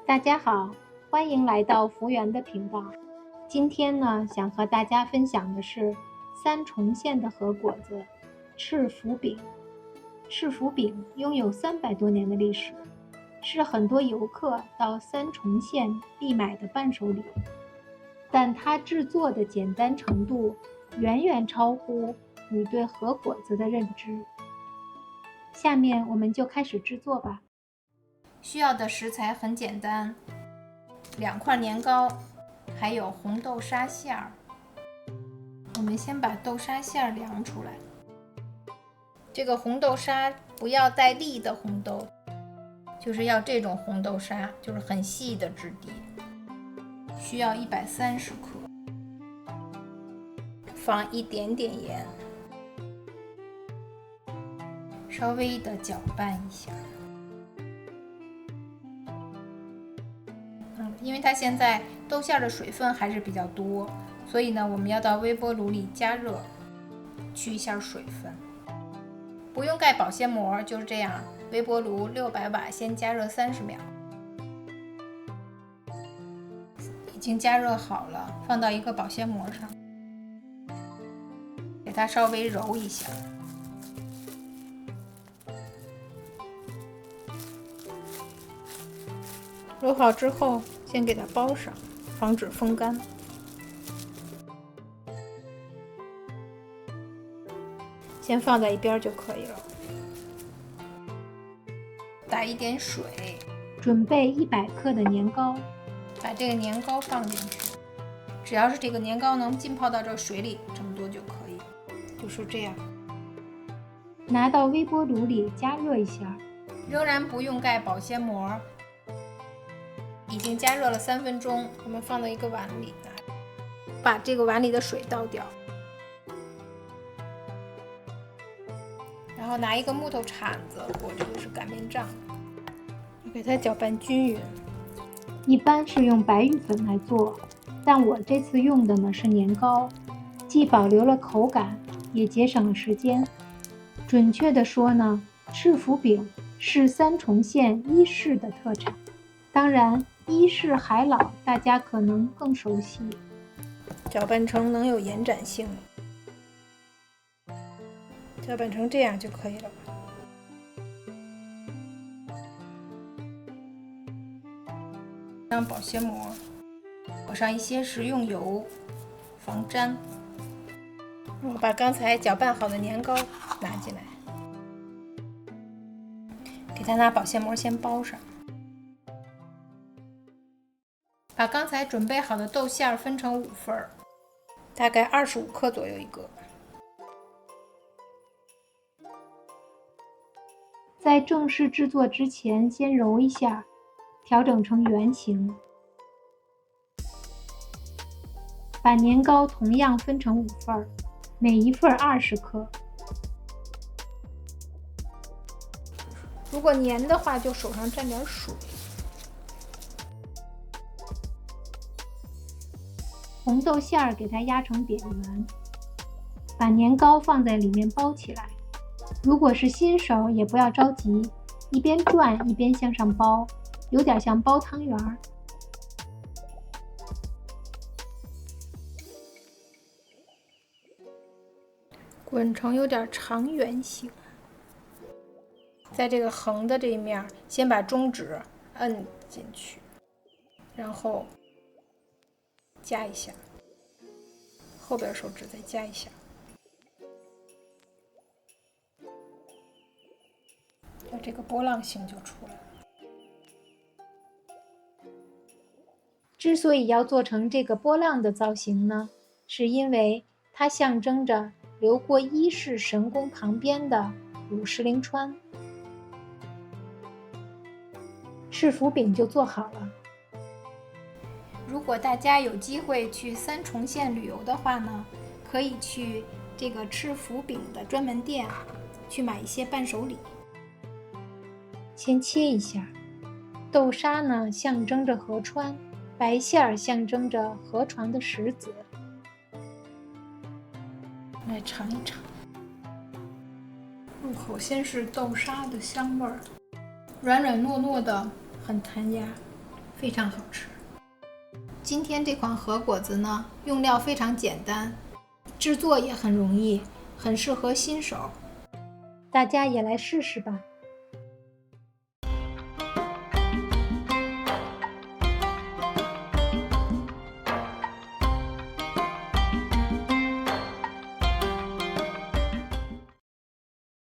大家好，欢迎来到福源的频道。今天呢，想和大家分享的是三重县的和果子赤福饼。赤福饼拥有300多年的历史，是很多游客到三重县必买的伴手礼。但它制作的简单程度远远超乎你对和果子的认知。下面我们就开始制作吧。需要的食材很简单，2块年糕，还有红豆沙馅儿。我们先把豆沙馅儿量出来。这个红豆沙不要带粒的红豆，就是要这种红豆沙，就是很细的质地。需要130克，放一点点盐，稍微的搅拌一下。因为它现在豆馅的水分还是比较多，所以呢，我们要到微波炉里加热，去一下水分。不用盖保鲜膜，就是这样。微波炉600瓦先加热30秒。已经加热好了，放到一个保鲜膜上，给它稍微揉一下。揉好之后，先给它包上，防止风干。先放在一边就可以了。打一点水，准备100克的年糕，把这个年糕放进去。只要是这个年糕能浸泡到这水里，这么多就可以。就是这样。拿到微波炉里加热一下，仍然不用盖保鲜膜。已经加热了3分钟，我们放到一个碗里，把这个碗里的水倒掉，然后拿一个木头铲子或者是擀面杖，给它搅拌均匀。一般是用白玉粉来做，但我这次用的呢是年糕，既保留了口感，也节省了时间。准确的说呢，赤福饼是三重县伊势的特产。当然，伊势海老大家可能更熟悉，搅拌成能有延展性，搅拌成这样就可以了。上保鲜膜，裹上一些食用油，防粘。我把刚才搅拌好的年糕拿进来，给它拿保鲜膜先包上。把刚才准备好的豆馅分成5份，大概25克左右一个。在正式制作之前，先揉一下，调整成圆形。把年糕同样分成5份，每一份20克。如果粘的话，就手上沾点水。红豆馅儿给它压成扁圆，把年糕放在里面包起来。如果是新手也不要着急，一边转一边向上包，有点像包汤圆儿。滚成有点长圆形。在这个横的这一面，先把中指摁进去，然后加一下，后边手指再加一下，这个波浪形就出来了。之所以要做成这个波浪的造型呢，是因为它象征着流过伊势神宫旁边的武石陵川。赤福饼就做好了。如果大家有机会去三重县旅游的话呢，可以去这个赤福饼的专门店去买一些伴手礼。先切一下，豆沙呢象征着河川，白馅儿象征着河床的石子。来尝一尝，入口先是豆沙的香味儿，软软糯糯的，很弹牙。非常好吃。今天这款和果子呢，用料非常简单，制作也很容易，很适合新手，大家也来试试吧。